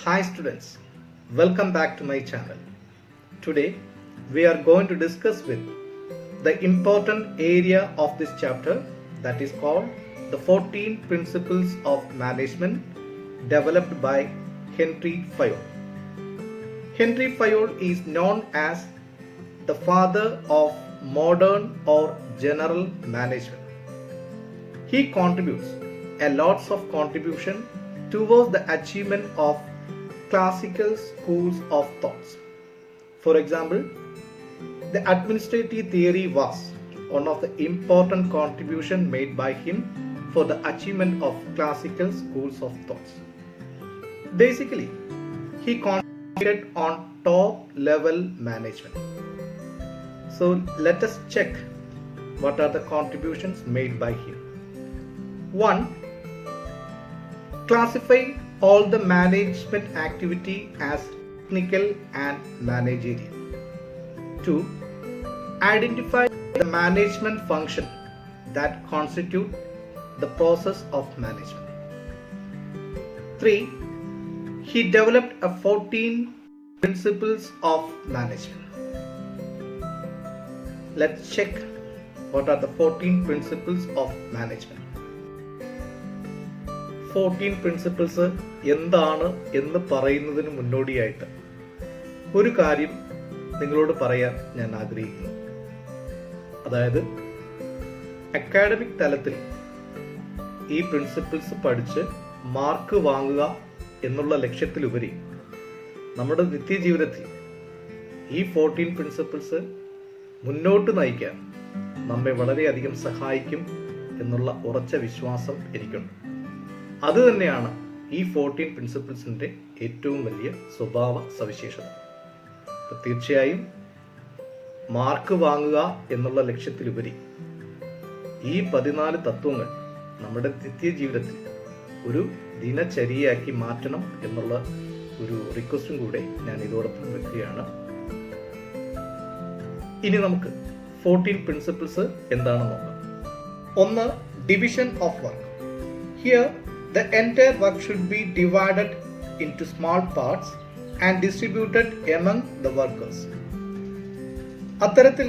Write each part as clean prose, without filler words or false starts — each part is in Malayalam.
Hi students, welcome back to my channel. Today we are going to discuss with the important area of this chapter that is called the 14 Principles of Management developed by Henry Fayol. Henry Fayol is known as the father of modern or general management. He contributes a lots of contribution towards the achievement of classical schools of thoughts. For example, the administrative theory was one of the important contribution made by him for the achievement of classical schools of thoughts. Basically, he concentrated on top level management. So let us check what are the contributions made by him. 1. Classify all the management activity as technical and managerial. 2. Identify the management function that constitute the process of management. 3. He developed 14 principles of management. Let's check what are the 14 principles of management. 14 principles എന്താണ് എന്ന് പറയുന്നതിന് മുന്നോടിയായിട്ട് ഒരു കാര്യം നിങ്ങളോട് പറയാൻ ഞാൻ ആഗ്രഹിക്കുന്നു. അതായത് അക്കാഡമിക് തലത്തിൽ ഈ പ്രിൻസിപ്പിൾസ് പഠിച്ച് മാർക്ക് വാങ്ങുക എന്നുള്ള ലക്ഷ്യത്തിലുപരി നമ്മുടെ നിത്യജീവിതത്തിൽ ഈ 14 പ്രിൻസിപ്പിൾസ് മുന്നോട്ട് നയിക്കാൻ നമ്മെ വളരെയധികം സഹായിക്കും എന്നുള്ള ഉറച്ച വിശ്വാസം എനിക്കുണ്ട്. അതുതന്നെയാണ് ഈ 14 പ്രിൻസിപ്പിൾസിൻ്റെ ഏറ്റവും വലിയ സ്വഭാവ സവിശേഷത. തീർച്ചയായും മാർക്ക് വാങ്ങുക എന്നുള്ള ലക്ഷ്യത്തിലുപരി ഈ 14 തത്വങ്ങൾ നമ്മുടെ നിത്യജീവിതത്തിൽ ഒരു ദിനചര്യയാക്കി മാറ്റണം എന്നുള്ള ഒരു റിക്വസ്റ്റും കൂടെ ഞാൻ ഇതോടൊപ്പം വെക്കുകയാണ്. ഇനി നമുക്ക് 14 പ്രിൻസിപ്പിൾസ് എന്താണെന്ന് നോക്കാം. 1. Division of work. Here the entire work should be divided into small parts and distributed among the workers. അത്തരത്തിൽ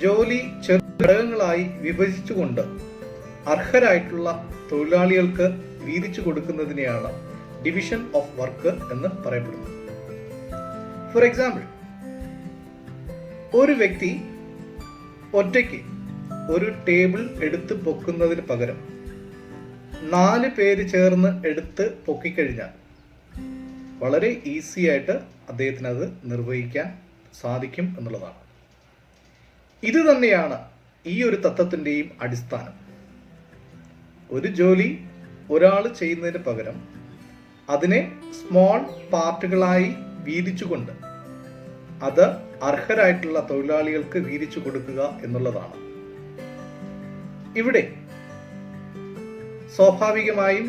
ജോലി ചെറിയ ഘടകങ്ങളായി വിഭജിച്ചുകൊണ്ട് അർഹരായിട്ടുള്ള തൊഴിലാളികൾക്ക് വീതിച്ചു കൊടുക്കുന്നതിനെയാണ് ഡിവിഷൻ ഓഫ് വർക്ക് എന്ന് പറയപ്പെടുന്നത്. ഫോർ എക്സാമ്പിൾ, ഒരു വ്യക്തി ഒറ്റയ്ക്ക് ഒരു ടേബിൾ എടുത്ത് പൊക്കുന്നതിന് പകരം 4 പേര് ചേർന്ന് എടുത്ത് പൊക്കിക്കഴിഞ്ഞാൽ വളരെ ഈസി ആയിട്ട് അദ്ദേഹത്തിന് അത് നിർവഹിക്കാൻ സാധിക്കും എന്നുള്ളതാണ്. ഇത് തന്നെയാണ് ഈ ഒരു തത്വത്തിൻ്റെയും അടിസ്ഥാനം. ഒരു ജോലി ഒരാൾ ചെയ്യുന്നതിന് പകരം അതിനെ സ്മോൾ പാർട്ടുകളായി വീതിച്ചുകൊണ്ട് അത് അർഹരായിട്ടുള്ള തൊഴിലാളികൾക്ക് വീതിച്ചു കൊടുക്കുക എന്നുള്ളതാണ്. ഇവിടെ സ്വാഭാവികമായും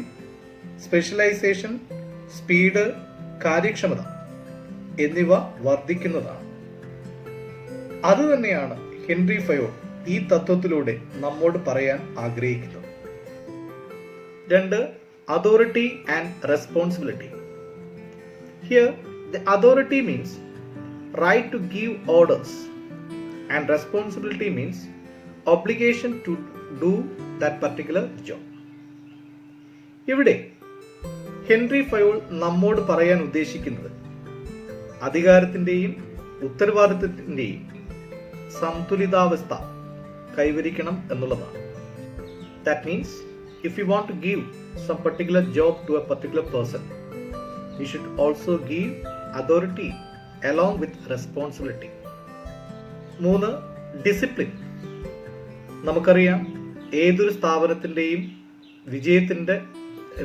സ്പെഷ്യലൈസേഷൻ, സ്പീഡ്, കാര്യക്ഷമത എന്നിവ വർദ്ധിക്കുന്നതാണ്. അതുതന്നെയാണ് ഹെൻറി ഫയോൾ ഈ തത്വത്തിലൂടെ നമ്മോട് പറയാൻ ആഗ്രഹിക്കുന്നത്. 2. Authority and responsibility. Here the authority means right to give orders and responsibility means obligation to do that particular job. ഇവിടെ ഹെൻറി ഫയോൾ നമ്മോട് പറയാൻ ഉദ്ദേശിക്കുന്നത് അധികാരത്തിൻ്റെയും ഉത്തരവാദിത്വത്തിൻ്റെയും സന്തുലിതാവസ്ഥ കൈവരിക്കണം എന്നുള്ളതാണ്. That means if you want to give some particular job to a particular person, you should also give authority along with responsibility. 3. Discipline. നമുക്കറിയാം, ഏതൊരു സ്ഥാപനത്തിൻ്റെയും വിജയത്തിൻ്റെ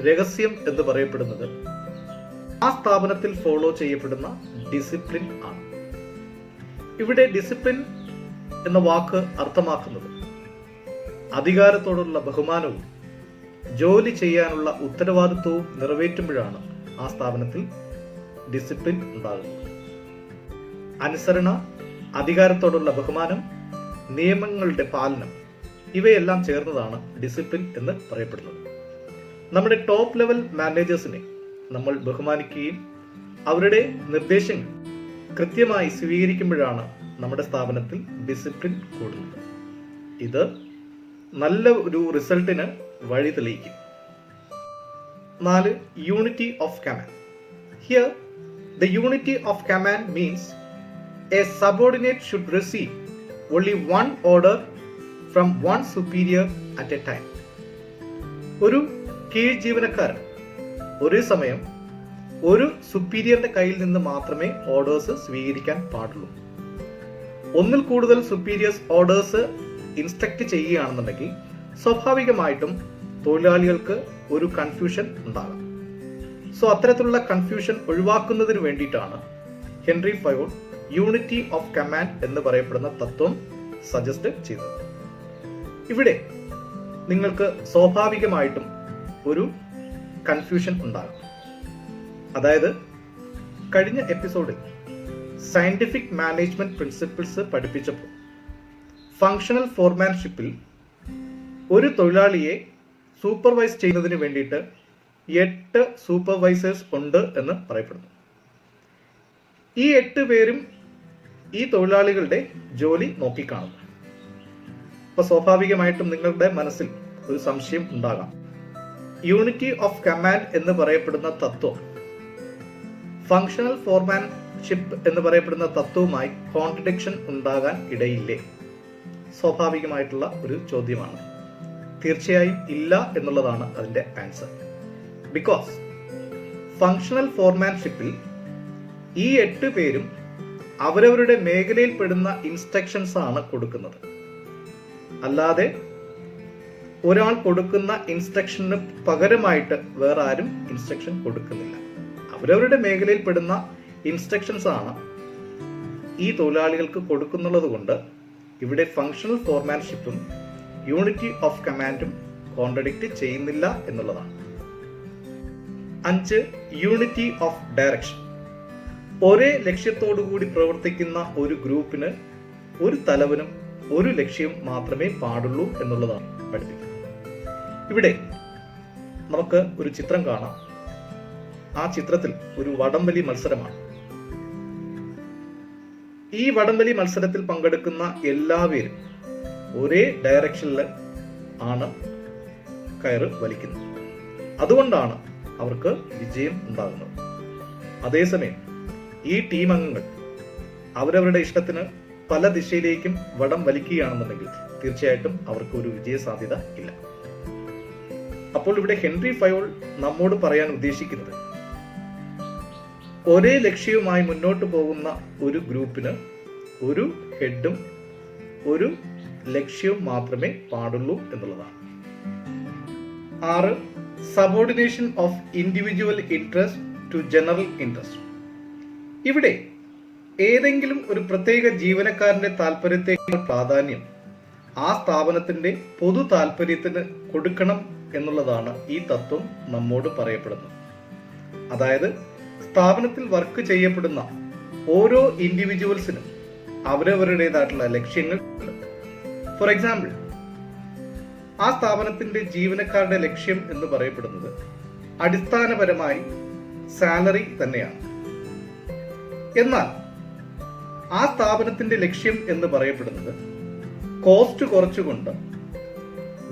രഹസ്യം എന്ന് പറയപ്പെടുന്നത് ആ സ്ഥാപനത്തിൽ ഫോളോ ചെയ്യപ്പെടുന്ന ഡിസിപ്ലിൻ ആണ്. ഇവിടെ ഡിസിപ്ലിൻ എന്ന വാക്ക് അർത്ഥമാക്കുന്നത് അധികാരത്തോടുള്ള ബഹുമാനവും ജോലി ചെയ്യാനുള്ള ഉത്തരവാദിത്വവും നിറവേറ്റുമ്പോഴാണ് ആ സ്ഥാപനത്തിൽ ഡിസിപ്ലിൻ ഉണ്ടാകുന്നത്. അനുസരണ, അധികാരത്തോടുള്ള ബഹുമാനം, നിയമങ്ങളുടെ പാലനം ഇവയെല്ലാം ചേർന്നതാണ് ഡിസിപ്ലിൻ എന്ന് പറയപ്പെടുന്നത്. നമ്മുടെ ടോപ്പ് ലെവൽ മാനേജേഴ്സിനെ നമ്മൾ ബഹുമാനിക്കുകയും അവരുടെ നിർദ്ദേശങ്ങൾ കൃത്യമായി സ്വീകരിക്കുമ്പോഴാണ് നമ്മുടെ സ്ഥാപനത്തിൽ ഡിസിപ്ലിൻ കൂടുന്നത്. ഇത് നല്ല ഒരു റിസൾട്ടിന് വഴി തെളിയിക്കും. 4. Unity of command. Here, the unity of command means a subordinate should receive only one order from one superior at a time. ഒരു കീഴ് ജീവനക്കാരൻ ഒരേ സമയം ഒരു സുപ്പീരിയറിന്റെ കയ്യിൽ നിന്ന് മാത്രമേ ഓർഡേഴ്സ് സ്വീകരിക്കാൻ പാടുള്ളൂ. ഒന്നിൽ കൂടുതൽ സുപ്പീരിയേഴ്സ് ഓർഡേഴ്സ് ഇൻസ്ട്രക്ട് ചെയ്യുകയാണെന്നുണ്ടെങ്കിൽ സ്വാഭാവികമായിട്ടും തൊഴിലാളികൾക്ക് ഒരു കൺഫ്യൂഷൻ ഉണ്ടാകാം. സോ അത്തരത്തിലുള്ള കൺഫ്യൂഷൻ ഒഴിവാക്കുന്നതിന് വേണ്ടിയിട്ടാണ് Henry Fayol unity of command എന്ന് പറയപ്പെടുന്ന തത്വം സജസ്റ്റ് ചെയ്തത്. ഇവിടെ നിങ്ങൾക്ക് സ്വാഭാവികമായിട്ടും ഒരു കൺഫ്യൂഷൻ ഉണ്ടാകും. അതായത് കഴിഞ്ഞ എപ്പിസോഡിൽ സയന്റിഫിക് മാനേജ്മെന്റ് പ്രിൻസിപ്പിൾസ് പഠിപ്പിച്ചപ്പോൾ ഫങ്ഷണൽ ഫോർമാൻഷിപ്പിൽ ഒരു തൊഴിലാളിയെ സൂപ്പർവൈസ് ചെയ്യുന്നതിന് വേണ്ടിയിട്ട് 8 സൂപ്പർവൈസേഴ്സ് ഉണ്ട് എന്ന് പറയപ്പെടുന്നു. ഈ 8 പേരും ഈ തൊഴിലാളികളുടെ ജോലി നോക്കിക്കാണുന്നു. അപ്പൊ സ്വാഭാവികമായിട്ടും നിങ്ങളുടെ മനസ്സിൽ ഒരു സംശയം ഉണ്ടാകാം. യൂണിറ്റി ഓഫ് കമാൻഡ് എന്ന് പറയപ്പെടുന്ന തത്വം ഫങ്ഷണൽ ഫോർമാൻഷിപ്പ് എന്ന് പറയപ്പെടുന്ന തത്വവുമായി കോൺട്രഡിക്ഷൻ ഉണ്ടാകാൻ ഇടയില്ലേ? സ്വാഭാവികമായിട്ടുള്ള ഒരു ചോദ്യമാണ്. തീർച്ചയായും ഇല്ല എന്നുള്ളതാണ് അതിന്റെ ആൻസർ. ബിക്കോസ് ഫങ്ഷണൽ ഫോർമാൻഷിപ്പിൽ ഈ 8 പേരും അവരവരുടെ മേഖലയിൽ പെടുന്ന ഇൻസ്ട്രക്ഷൻസ് ആണ് കൊടുക്കുന്നത്. അല്ലാതെ ഒരാൾ കൊടുക്കുന്ന ഇൻസ്ട്രക്ഷന് പകരമായിട്ട് വേറെ ആരും ഇൻസ്ട്രക്ഷൻ കൊടുക്കുന്നില്ല. അവരവരുടെ മേഖലയിൽ പെടുന്ന ഇൻസ്ട്രക്ഷൻസ് ആണ് ഈ തൊഴിലാളികൾക്ക് കൊടുക്കുന്നുള്ളത് കൊണ്ട് ഇവിടെ ഫങ്ഷണൽ ഫോർമാൻഷിപ്പും യൂണിറ്റി ഓഫ് കമാൻഡും കോൺട്രഡിക്റ്റ് ചെയ്യുന്നില്ല എന്നുള്ളതാണ്. 5. Unity of direction. ഒരേ ലക്ഷ്യത്തോടു കൂടി പ്രവർത്തിക്കുന്ന ഒരു ഗ്രൂപ്പിന് ഒരു തലവനും ഒരു ലക്ഷ്യം മാത്രമേ പാടുള്ളൂ എന്നുള്ളതാണ് പഠിപ്പിക്കുന്നത്. ഇവിടെ നമുക്ക് ഒരു ചിത്രം കാണാം. ആ ചിത്രത്തിൽ ഒരു വടംവലി മത്സരമാണ്. ഈ വടംവലി മത്സരത്തിൽ പങ്കെടുക്കുന്ന എല്ലാവരും ഒരേ ഡയറക്ഷനിൽ ആണ് കയറ് വലിക്കുന്നത്. അതുകൊണ്ടാണ് അവർക്ക് വിജയം ഉണ്ടാകുന്നത്. അതേസമയം ഈ ടീം അംഗങ്ങൾ അവരവരുടെ ഇഷ്ടത്തിന് പല ദിശയിലേക്കും വടം വലിക്കുകയാണെന്നുണ്ടെങ്കിൽ തീർച്ചയായിട്ടും അവർക്ക് ഒരു വിജയ സാധ്യത ഇല്ല. അപ്പോൾ ഇവിടെ ഹെൻറി ഫയോൾ നമ്മോട് പറയാൻ ഉദ്ദേശിക്കുന്നത് ഒരേ ലക്ഷ്യവുമായി മുന്നോട്ട് പോകുന്ന ഒരു ഗ്രൂപ്പിന് ഒരു ഹെഡും ഒരു ലക്ഷ്യവും മാത്രമേ പാടുള്ളൂ എന്നുള്ളതാണ്. 6. Subordination of individual interest to general interest. ഇവിടെ ഏതെങ്കിലും ഒരു പ്രത്യേക ജീവനക്കാരന്റെ താല്പര്യത്തേക്കാൾ പ്രാധാന്യം ആ സ്ഥാപനത്തിന്റെ പൊതു താല്പര്യത്തിന് കൊടുക്കണം എന്നുള്ളതാണ് ഈ തത്വം നമ്മോട് പറയപ്പെടുന്നത്. അതായത് സ്ഥാപനത്തിൽ വർക്ക് ചെയ്യപ്പെടുന്ന ഓരോ ഇൻഡിവിജ്വൽസിനും അവരവരുടേതായിട്ടുള്ള ലക്ഷ്യങ്ങൾ ഉണ്ട്. ഫോർ എക്സാമ്പിൾ, ആ സ്ഥാപനത്തിന്റെ ജീവനക്കാരുടെ ലക്ഷ്യം എന്ന് പറയപ്പെടുന്നത് അടിസ്ഥാനപരമായി സാലറി തന്നെയാണ്. എന്നാൽ ആ സ്ഥാപനത്തിന്റെ ലക്ഷ്യം എന്ന് പറയപ്പെടുന്നത് കോസ്റ്റ് കുറച്ചുകൊണ്ട്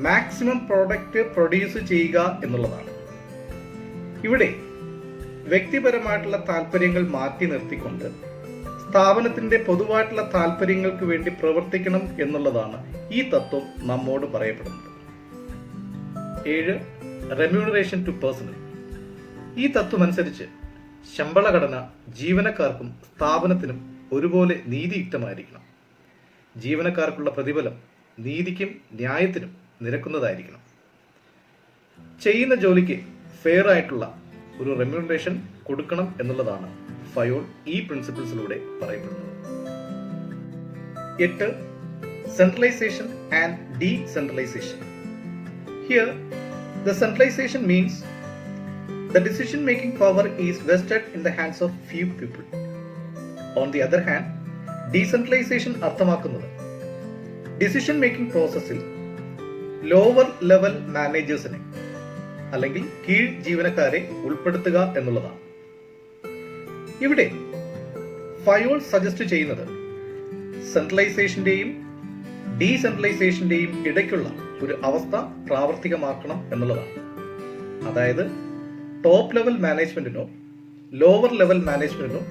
മാക്സിമം പ്രോഡക്റ്റ് പ്രൊഡ്യൂസ് ചെയ്യുക എന്നുള്ളതാണ്. ഇവിടെ വ്യക്തിപരമായിട്ടുള്ള താല്പര്യങ്ങൾ മാറ്റി നിർത്തിക്കൊണ്ട് സ്ഥാപനത്തിന്റെ പൊതുവായിട്ടുള്ള താല്പര്യങ്ങൾക്ക് വേണ്ടി പ്രവർത്തിക്കണം എന്നുള്ളതാണ് ഈ തത്വം നമ്മോട് പറയപ്പെടുന്നത്. 7. Remuneration to personnel. ഈ തത്വം അനുസരിച്ച് ശമ്പള ഘടന ജീവനക്കാർക്കും സ്ഥാപനത്തിനും ഒരുപോലെ നീതിയുക്തമായിരിക്കണം. ജീവനക്കാർക്കുള്ള പ്രതിഫലം നീതിക്കും ന്യായത്തിനും നിരക്കുന്നതായിരിക്കണം. ചെയ്യുന്ന ജോലിക്ക് ഫെയർ ആയിട്ടുള്ള ഒരു റെമ്യൂണറേഷൻ കൊടുക്കണം എന്നുള്ളതാണ് ഫയോൾ ഈ പ്രിൻസിപ്പിൾസിലൂടെ പറയപ്പെടുന്നത്. 8. Centralisation and decentralisation. Here, the centralization means the decision-making power is vested in the hands of few people. On the other hand, decentralization അർത്ഥമാക്കുന്നത് decision-making പ്രോസസ്സിൽ ലോവർ ലെവൽ മാനേജേഴ്സിനെ അല്ലെങ്കിൽ കീഴ് ജീവനക്കാരെ ഉൾപ്പെടുത്തുക എന്നുള്ളതാണ്. ഇവിടെ ഫയോൾ സജസ്റ്റ് ചെയ്യുന്നത് സെൻട്രലൈസേഷന്റെയും ഡീസെൻട്രലൈസേഷന്റെയും ഇടയ്ക്കുള്ള ഒരു അവസ്ഥ പ്രാവർത്തികമാക്കണം എന്നുള്ളതാണ്. അതായത് ടോപ്പ് ലെവൽ മാനേജ്മെന്റിനോ ലോവർ ലെവൽ മാനേജ്മെന്റിനോ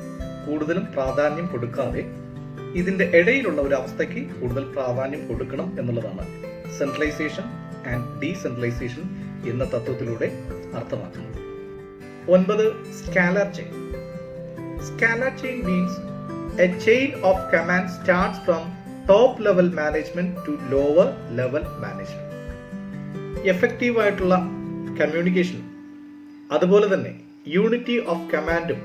കൂടുതലും പ്രാധാന്യം കൊടുക്കാതെ ഇതിന്റെ ഇടയിലുള്ള ഒരു അവസ്ഥയ്ക്ക് കൂടുതൽ പ്രാധാന്യം കൊടുക്കണം എന്നുള്ളതാണ് സെൻട്രലൈസേഷൻ ആൻഡ് ഡീസെൻട്രലൈസേഷൻ എന്ന തത്വത്തിലൂടെ അർത്ഥമാക്കുന്നത്. 9. Scalar chain. Scalar chain means a chain of command starts from top level management to lower level management. Effective ആയിട്ടുള്ള കമ്മ്യൂണിക്കേഷൻ അതുപോലെ തന്നെ യൂണിറ്റി ഓഫ് കമാൻഡും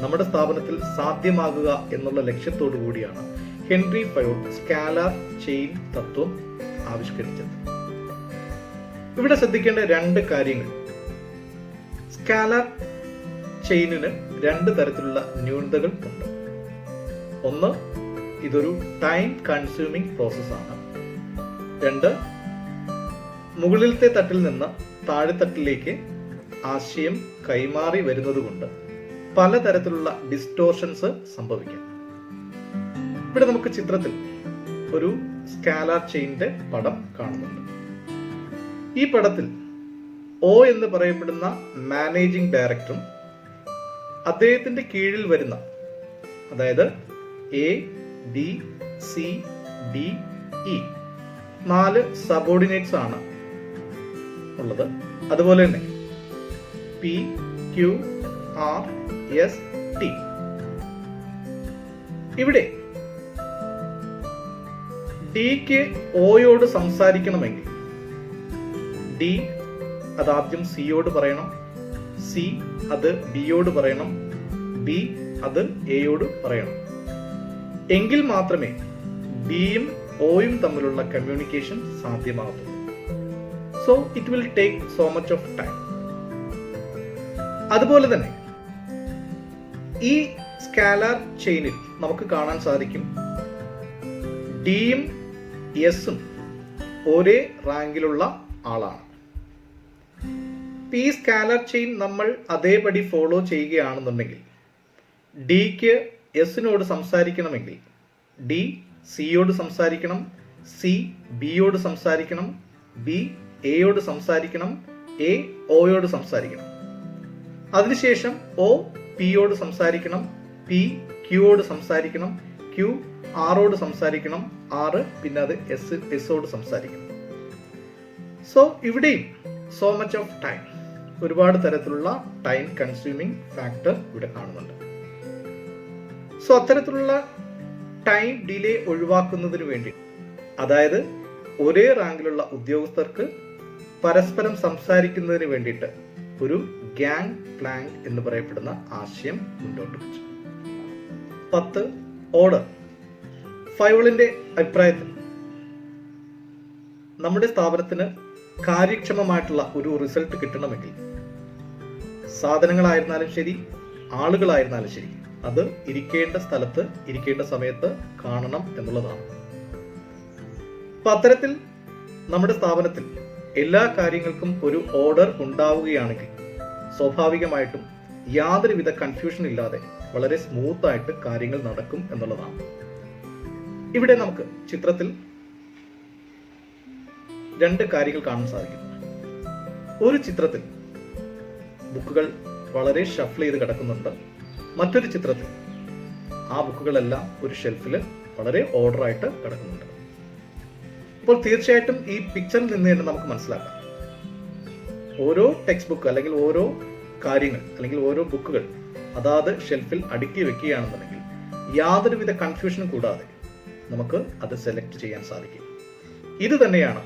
നമ്മുടെ സ്ഥാപനത്തിൽ സാധ്യമാകുക എന്നുള്ള ലക്ഷ്യത്തോടു കൂടിയാണ് ഹെൻറി ഫയോൾ സ്കാലർ ചെയിൻ തത്വം ആവിഷ്കരിച്ചത്. ഇവിടെ ശ്രദ്ധിക്കേണ്ട 2 കാര്യങ്ങൾ. സ്കാലർ ചെയിനിന് 2 തരത്തിലുള്ള ന്യൂനതകൾ ഉണ്ട്. ഒന്ന്, ഇതൊരു ടൈം കൺസ്യൂമിംഗ് പ്രോസസ്സാണ്. 2, മുകളിലത്തെ തട്ടിൽ നിന്ന് താഴെത്തട്ടിലേക്ക് ആശയം കൈമാറി വരുന്നത് കൊണ്ട് പലതരത്തിലുള്ള ഡിസ്റ്റോർഷൻസ് സംഭവിക്കാം. ഇവിടെ നമുക്ക് ചിത്രത്തിൽ ഒരു സ്കാലർ ചെയിനിന്റെ പടം കാണുന്നുണ്ട്. ഈ പടത്തിൽ ഒ എന്ന് പറയപ്പെടുന്ന മാനേജിംഗ് ഡയറക്ടറും അദ്ദേഹത്തിന്റെ കീഴിൽ വരുന്ന, അതായത് A, B, C, D, E 4 subordinates ആണ് ഉള്ളത്. അതുപോലെ തന്നെ P, Q, R, S, T. ഇവിടെ ഡിക്ക് ഒയോട് സംസാരിക്കണമെങ്കിൽ ഡി അത് ആദ്യം സിയോട് പറയണം, സി അത് ബിയോട് പറയണം, ബി അത് എയോട് പറയണം. എങ്കിൽ മാത്രമേ ഡിയും ഒയും തമ്മിലുള്ള കമ്മ്യൂണിക്കേഷൻ സാധ്യമാകത്തുള്ളൂ. So it will take so much of time. അതുപോലെ തന്നെ ഈ സ്കാലർ ചെയിനിൽ നമുക്ക് കാണാൻ സാധിക്കും ഡിയും എസും ഒരേ റാങ്കിലുള്ള ആളാണ്. ഈ സ്കാലർ ചെയിൻ നമ്മൾ അതേപടി ഫോളോ ചെയ്യുകയാണെന്നുണ്ടെങ്കിൽ ഡിക്ക് എസിനോട് സംസാരിക്കണമെങ്കിൽ ഡി സിയോട് സംസാരിക്കണം, സി ബിയോട് സംസാരിക്കണം, ബി എയോട് സംസാരിക്കണം, എ ഒയോട് സംസാരിക്കണം. അതിനുശേഷം ഒ പിയോട് സംസാരിക്കണം, പി ക്യൂയോട് സംസാരിക്കണം, ക്യൂ ആറോട് സംസാരിക്കണം, ആറ് പിന്നെ അത് എസോട് സംസാരിക്കണം. സോ ഇവിടെയും സോ മച്ച് ഓഫ് ടൈം, ഒരുപാട് തരത്തിലുള്ള ടൈം കൺസ്യൂമിംഗ് ഫാക്ടർ ഇവിടെ കാണുന്നുണ്ട്. സോ അത്തരത്തിലുള്ള ടൈം ഡിലേ ഒഴിവാക്കുന്നതിന് വേണ്ടി, അതായത് ഒരേ റാങ്കിലുള്ള ഉദ്യോഗസ്ഥർക്ക് പരസ്പരം സംസാരിക്കുന്നതിന് വേണ്ടിയിട്ട് ഒരു ഗ്യാങ് പ്ലാൻ എന്ന് പറയപ്പെടുന്ന ആശയം മുന്നോട്ട് വെച്ചു. 10. ഓർഡർ. ഫയോളിന്റെ അഭിപ്രായത്തിൽ നമ്മുടെ സ്ഥാപനത്തിന് കാര്യക്ഷമമായിട്ടുള്ള ഒരു റിസൾട്ട് കിട്ടണമെങ്കിൽ സാധനങ്ങളായിരുന്നാലും ശരി, ആളുകളായിരുന്നാലും ശരി, അത് ഇരിക്കേണ്ട സ്ഥലത്ത് ഇരിക്കേണ്ട സമയത്ത് കാണണം എന്നുള്ളതാണ്. അപ്പൊ അത്തരത്തിൽ നമ്മുടെ സ്ഥാപനത്തിൽ എല്ലാ കാര്യങ്ങൾക്കും ഒരു ഓർഡർ ഉണ്ടാവുകയാണെങ്കിൽ സ്വാഭാവികമായിട്ടും യാതൊരുവിധ കൺഫ്യൂഷൻ ഇല്ലാതെ വളരെ സ്മൂത്ത് ആയിട്ട് കാര്യങ്ങൾ നടക്കും എന്നുള്ളതാണ്. ഇവിടെ നമുക്ക് ചിത്രത്തിൽ 2 കാര്യങ്ങൾ കാണാൻ സാധിക്കും. ഒരു ചിത്രത്തിൽ ബുക്കുകൾ വളരെ ഷഫിൾ ചെയ്ത് കിടക്കുന്നുണ്ട്. മറ്റൊരു ചിത്രത്തിൽ ആ ബുക്കുകളെല്ലാം ഒരു ഷെൽഫിൽ വളരെ ഓർഡർ ആയിട്ട് കിടക്കുന്നുണ്ട്. അപ്പോൾ തീർച്ചയായിട്ടും ഈ പിക്ചറിൽ നിന്ന് തന്നെ നമുക്ക് മനസ്സിലാക്കാം, ഓരോ ടെക്സ്റ്റ് ബുക്ക് അല്ലെങ്കിൽ ഓരോ കാര്യങ്ങൾ അല്ലെങ്കിൽ ഓരോ ബുക്കുകൾ അതാത് ഷെൽഫിൽ അടുക്കി വെക്കുകയാണെന്നുണ്ടെങ്കിൽ യാതൊരുവിധ കൺഫ്യൂഷനും കൂടാതെ നമുക്ക് അത് സെലക്ട് ചെയ്യാൻ സാധിക്കും. ഇത് തന്നെയാണ്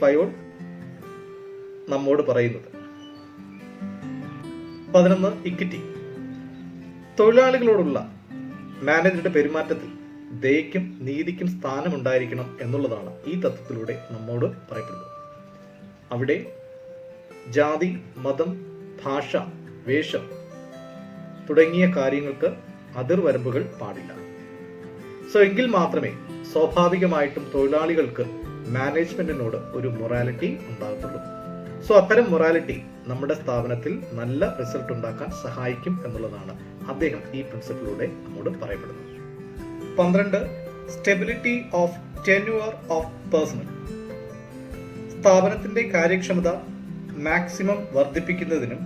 ഫയോൾ നമ്മോട് പറയുന്നത്. 11. ഇക്വിറ്റി. തൊഴിലാളികളോടുള്ള മാനേജറുടെ പെരുമാറ്റത്തിൽ ദയയ്ക്കും നീതിക്കും സ്ഥാനമുണ്ടായിരിക്കണം എന്നുള്ളതാണ് ഈ തത്വത്തിലൂടെ നമ്മോട് പറയപ്പെടുന്നത്. അവിടെ ജാതി, മതം, ഭാഷ, വേഷം തുടങ്ങിയ കാര്യങ്ങൾക്ക് അതിർവരമ്പുകൾ പാടില്ല. സോ എങ്കിൽ മാത്രമേ സ്വാഭാവികമായിട്ടും തൊഴിലാളികൾക്ക് മാനേജ്മെന്റിനോട് ഒരു മൊറാലിറ്റി ഉണ്ടാകത്തുള്ളൂ. സോ അത്തരം മൊറാലിറ്റി നമ്മുടെ സ്ഥാപനത്തിൽ നല്ല റിസൾട്ട് ഉണ്ടാക്കാൻ സഹായിക്കും എന്നുള്ളതാണ് അദ്ദേഹം ഈ പ്രിൻസിപ്പിളിലൂടെ നമ്മോട് പറയപ്പെടുന്നത്. 12. Stability of tenure of personal. സ്ഥാപനത്തിന്റെ കാര്യക്ഷമത മാക്സിമം വർദ്ധിപ്പിക്കുന്നതിനും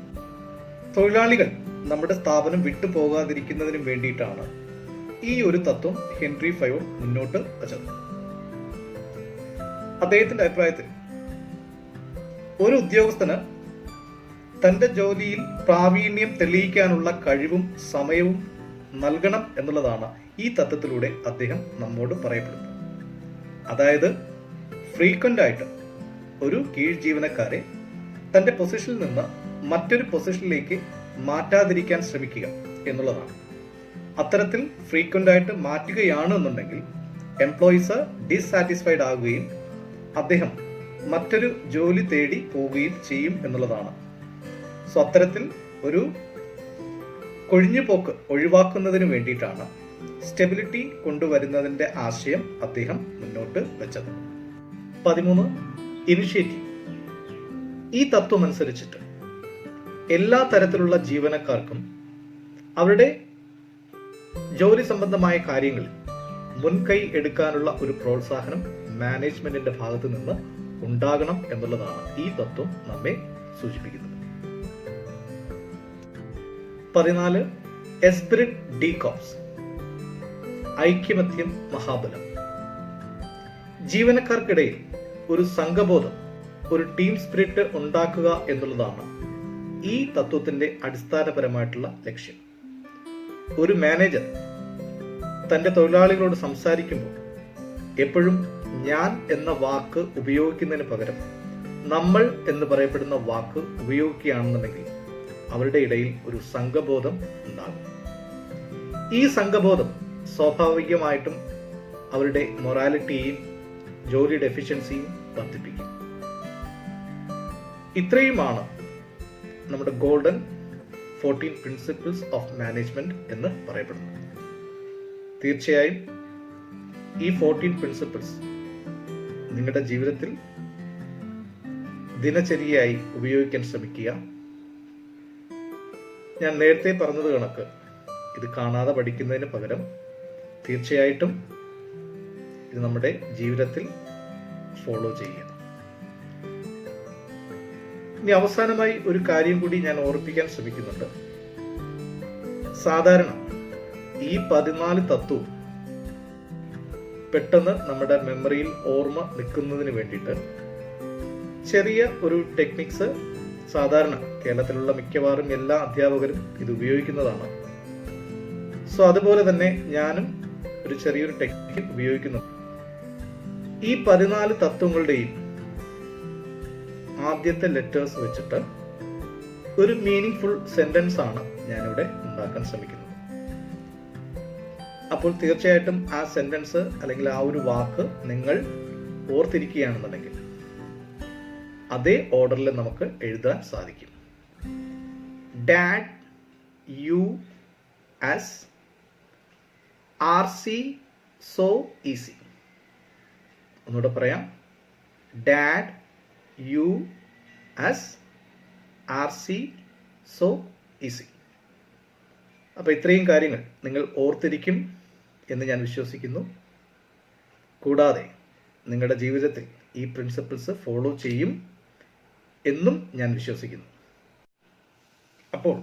തൊഴിലാളികൾ നമ്മുടെ സ്ഥാപനം വിട്ടുപോകാതിരിക്കുന്നതിനും വേണ്ടിയിട്ടാണ് ഈ ഒരു തത്വം ഹെൻറി ഫയോർഡ് മുന്നോട്ട് വച്ചത്. അദ്ദേഹത്തിന്റെ അഭിപ്രായത്തിൽ ഒരു ഉദ്യോഗസ്ഥന് തന്റെ ജോലിയിൽ പ്രാവീണ്യം തെളിയിക്കാനുള്ള കഴിവും സമയവും നൽകണം എന്നുള്ളതാണ് ഈ തത്വത്തിലൂടെ അദ്ദേഹം നമ്മോട് പറയപ്പെടുന്നത്. അതായത് ഫ്രീക്വന്റ് ആയിട്ട് ഒരു കീഴ് ജീവനക്കാരെ തന്റെ പൊസിഷനിൽ നിന്ന് മറ്റൊരു പൊസിഷനിലേക്ക് മാറ്റാതിരിക്കാൻ ശ്രമിക്കുക എന്നുള്ളതാണ്. അത്തരത്തിൽ ഫ്രീക്വന്റ് ആയിട്ട് മാറ്റുകയാണ് എന്നുണ്ടെങ്കിൽ എംപ്ലോയീസ് ഡിസാറ്റിസ്ഫൈഡ് ആകുകയും അദ്ദേഹം മറ്റൊരു ജോലി തേടി പോവുകയും ചെയ്യും എന്നുള്ളതാണ്. സോ അത്തരത്തിൽ ഒരു കൊഴിഞ്ഞുപോക്ക് ഒഴിവാക്കുന്നതിന് വേണ്ടിയിട്ടാണ് സ്റ്റെബിലിറ്റി കൊണ്ടുവരുന്നതിന്റെ ആശയം അദ്ദേഹം മുന്നോട്ട് വെച്ചത്. 13. ഇനിഷ്യേറ്റീവ്. ഈ തത്വം അനുസരിച്ചിട്ട് എല്ലാ തരത്തിലുള്ള ജീവനക്കാർക്കും അവരുടെ ജോലി സംബന്ധമായ കാര്യങ്ങളിൽ മുൻകൈ എടുക്കാനുള്ള ഒരു പ്രോത്സാഹനം മാനേജ്മെന്റിന്റെ ഭാഗത്ത് നിന്ന് ഉണ്ടാകണം എന്നുള്ളതാണ് ഈ തത്വം നമ്മെ സൂചിപ്പിക്കുന്നത്. 14. Esprit de corps. ഐക്യമത്യം മഹാബലം. ജീവനക്കാർക്കിടയിൽ ഒരു സംഘബോധം, ഒരു ടീം സ്പിരിറ്റ് ഉണ്ടാക്കുക എന്നുള്ളതാണ് ഈ തത്വത്തിന്റെ അടിസ്ഥാനപരമായിട്ടുള്ള ലക്ഷ്യം. ഒരു മാനേജർ തന്റെ തൊഴിലാളികളോട് സംസാരിക്കുമ്പോൾ എപ്പോഴും ഞാൻ എന്ന വാക്ക് ഉപയോഗിക്കുന്നതിന് പകരം നമ്മൾ എന്ന് പറയപ്പെടുന്ന വാക്ക് ഉപയോഗിക്കുകയാണെന്നുണ്ടെങ്കിൽ അവരുടെ ഇടയിൽ ഒരു സംഘബോധം ഉണ്ടാകും. ഈ സംഘബോധം സ്വാഭാവികമായിട്ടും അവരുടെ മൊറാലിറ്റിയെയും ജോലിയുടെ എഫിഷ്യൻസിയും വർദ്ധിപ്പിക്കും. ഇത്രയുമാണ് നമ്മുടെ ഗോൾഡൻ 14 പ്രിൻസിപ്പിൾസ് ഓഫ് മാനേജ്മെന്റ് എന്ന് പറയപ്പെടുന്നത്. തീർച്ചയായും ഈ 14 പ്രിൻസിപ്പിൾസ് നിങ്ങളുടെ ജീവിതത്തിൽ ദിനചര്യയായി ഉപയോഗിക്കാൻ ശ്രമിക്കുക. ഞാൻ നേരത്തെ പറഞ്ഞത് കണക്ക് ഇത് കാണാതെ പഠിക്കുന്നതിന് പകരം തീർച്ചയായിട്ടും ഇത് നമ്മുടെ ജീവിതത്തിൽ ഫോളോ ചെയ്യുക. ഇനി അവസാനമായി ഒരു കാര്യം കൂടി ഞാൻ ഓർപ്പിക്കാൻ ശ്രമിക്കുന്നുണ്ട്. സാധാരണ ഈ 14 തത്വവും പെട്ടെന്ന് നമ്മുടെ മെമ്മറിയിൽ ഓർമ്മ നിൽക്കുന്നതിന് വേണ്ടിയിട്ട് ചെറിയ ഒരു ടെക്നിക്സ് സാധാരണ കേരളത്തിലുള്ള മിക്കവാറും എല്ലാ അധ്യാപകരും ഇത് ഉപയോഗിക്കുന്നതാണ്. സോ അതുപോലെ തന്നെ ഞാനും ഒരു ചെറിയൊരു ടെക്നിക്ക് ഉപയോഗിക്കുന്നുണ്ട്. ഈ 14 തത്വങ്ങളുടെയും ആദ്യത്തെ ലെറ്റേഴ്സ് വെച്ചിട്ട് ഒരു മീനിങ് ഫുൾ സെന്റൻസ് ആണ് ഞാനിവിടെ ഉണ്ടാക്കാൻ ശ്രമിക്കുന്നത്. അപ്പോൾ തീർച്ചയായിട്ടും ആ സെന്റൻസ് അല്ലെങ്കിൽ ആ ഒരു വാക്ക് നിങ്ങൾ ഓർത്തിരിക്കുകയാണെന്നുണ്ടെങ്കിൽ അതേ ഓർഡറിൽ നമുക്ക് എഴുതാൻ സാധിക്കും. Dad you as are see so easy. ഒന്നുകൂടെ പറയാം. Dad you as are see so easy. അപ്പോൾ ഇത്രയും കാര്യങ്ങൾ നിങ്ങൾ ഓർത്തിരിക്കും എന്ന് ഞാൻ വിശ്വസിക്കുന്നു. കൂടാതെ നിങ്ങളുടെ ജീവിതത്തിൽ ഈ പ്രിൻസിപ്പിൾസ് ഫോളോ ചെയ്യും എന്നും ഞാൻ വിശ്വസിക്കുന്നു. അപ്പോൾ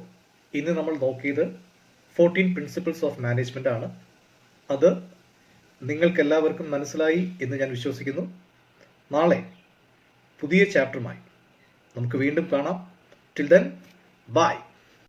ഇന്ന് നമ്മൾ നോക്കിയത് 14 പ്രിൻസിപ്പിൾസ് ഓഫ് മാനേജ്മെന്റ് ആണ്. അത് നിങ്ങൾക്കെല്ലാവർക്കും മനസ്സിലായി എന്ന് ഞാൻ വിശ്വസിക്കുന്നു. നാളെ പുതിയ ചാപ്റ്ററുമായി നമുക്ക് വീണ്ടും കാണാം. Till then bye.